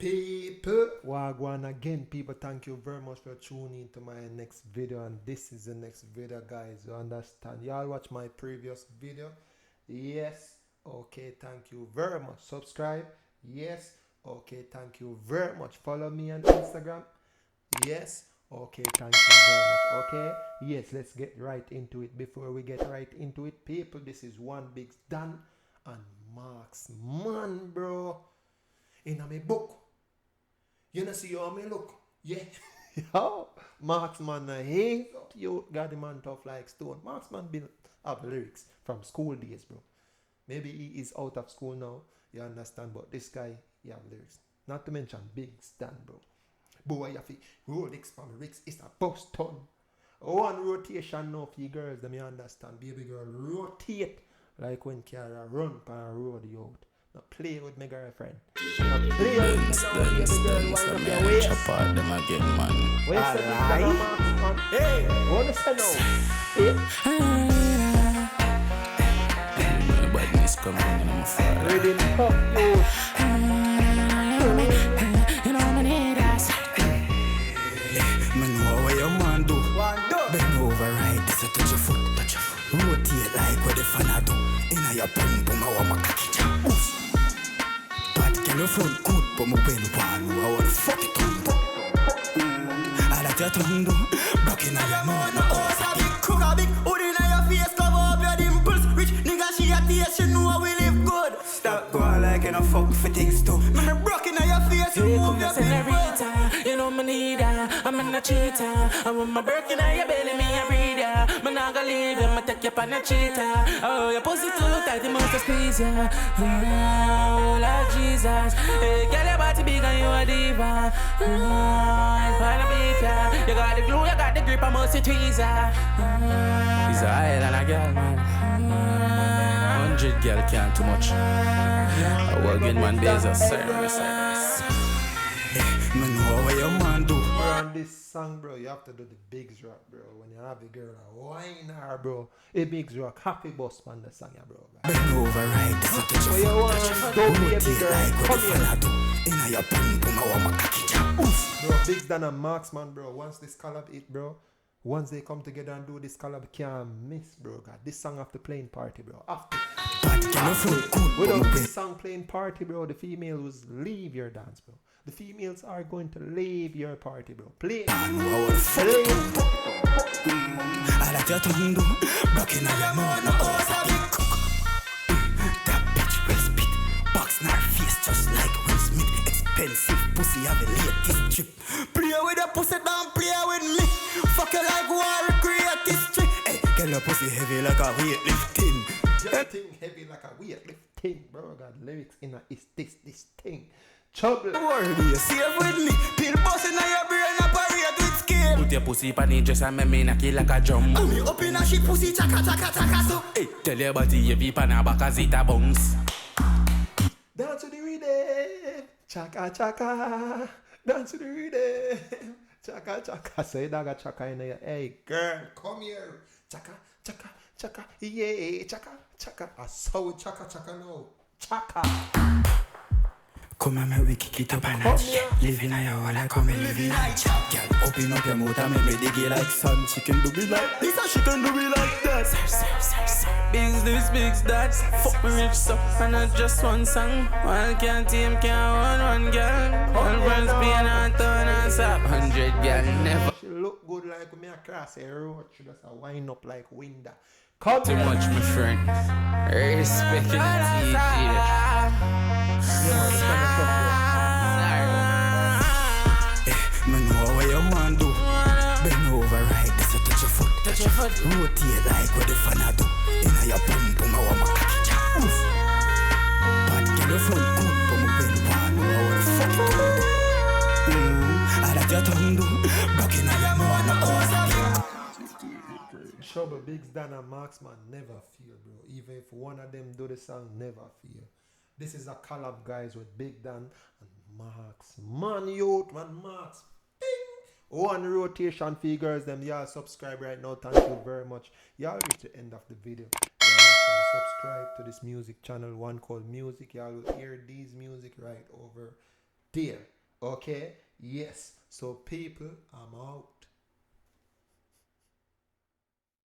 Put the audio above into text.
People, wagwan again. People, thank you very much for tuning into my next video, and this is the next video, guys. You understand? Y'all watch my previous video? Yes. Okay, thank you very much. Subscribe? Yes. Okay, thank you very much. Follow me on Instagram? Yes. Okay, thank you very much. Okay, yes, let's get right into it. Before we get right into it, people, this is 1BIGGS Dan and Marksman, bro. In my book, you know, see how me look, yeah. Yo, Marksman, hangs up you, got the man tough like stone. Marksman built up lyrics from school days, bro. Maybe he is out of school now, you understand, but this guy, he have lyrics. Not to mention Biggs Dan, bro. Boy, you have to Rolex from Ricks, it's a bus ton. One rotation now for you girls, them you understand. Baby girl, rotate like when Kiara run pan a road you out. Not play with my girlfriend. Not play with my girl. Wind up your waist. Chop out them again, man. Where's the man? Hey, what is that now? Badness coming and I'm afraid. Ready to pop you. You know I need us. Man, know what your man do. Bend over right, this a touch your foot. Rotate like what the fan do. Inna your pum pum, I want my cocky jam. Bad girl, your front good, but my well one, I want to fuck it up. I like your tongue do. Back inna your mouth, no oh, so big crook a big hood inna your face, cover up your dimples. Rich nigga, she a taste, she know we live good. Stop going like you no fuck for things too. Me broke inna your face, you move your senorita. You know me need her, I'm in a cheater. And when my Birkin on your belly, me a breather. Me not gonna leave you, me take you on a cheater. Oh, your pussy too tight, you must squeeze ya. Oh, Lord Jesus. Hey, girl, your body big and you a diva. I'm gonna beat ya. You got the glue, you got the grip, I must tease ya. He's a island a girl, man. 100 girl can't too much. I work in man days of service. Me know what your man do. Bro, on this song, bro, you have to do the Biggs rock, bro. When you have a girl, wine her, bro. A Biggs rock, happy boss man, the song, yeah, bro. Bend over right, this a touch So your you want, don't be a big girl, like what come the here. fella do. Inna your pum pum, I want my cocky jam. Bro, Biggs Dan and Marksman, bro. Once this collab hit, bro. Once they come together and do this collab, can't miss, bro. God, this song after playing party, bro. After. Bad girl, you feel good, Without this song playing party, bro, the females will leave your dance, bro. The females are going to leave your party, bro. Play. I like your tongue do. Back in your mouth, no oh, so big cook. That bitch will spit. Box in her face just like Will Smith. Expensive pussy have a latest trip. Play with the pussy, don't play with me. Fuck you like war, create this trick. Hey, girl, your pussy heavy like a weightlifting. Your thing heavy like a weightlifting, bro. God, lyrics in a is this thing. Trouble. Worry, you save with me. Pill busting on your brain, operate with skill. Put your pussy pan it just and make me knock it like a drum. And me up in a she pussy, chaka chaka chaka so. Hey, tell your body you be pan a back as it a bounce. Dance to the rhythm. Chaka chaka. Dance to the rhythm. Chaka chaka. Say that chaka in there. Hey girl, come here. Chaka chaka chaka. Yeah, chaka chaka. I saw chaka chaka now. Chaka. Come and make we kick it up and notch. Living in your wall, I come and live in a chop. Girl, open up your mouth and make me dig it like sun. She can do me like this and she can do me like that. Biggs this, Biggs that. Fuck me rich so, and not just one song. One can't team, can't one girl. One friends being on turn and stop. 100 girl never. She look good like me across a road. She just a wind up like window. Come Too much, my friend. Respect the DJ. Man, know what your man do. Bend over right, this a touch your foot. Rotate like what the fan do. Inna your pum pum, I want my cocky jam. Bad girl, your front good, but my bend one, I want to fuck it up. I like your tongue do. Back inna your mouth, no oh, Trouble, Biggs Dan and Marksman never feel, bro. Even if one of them do the song, never feel. This is a collab, guys, with Big Dan and Marksman, youth, man, Marks. Bing! One rotation figures, them. Y'all subscribe right now. Thank you very much. Y'all reach the end of the video. Y'all subscribe to this music channel, one called Music. Y'all will hear these music right over there. Okay, yes. So people, I'm out.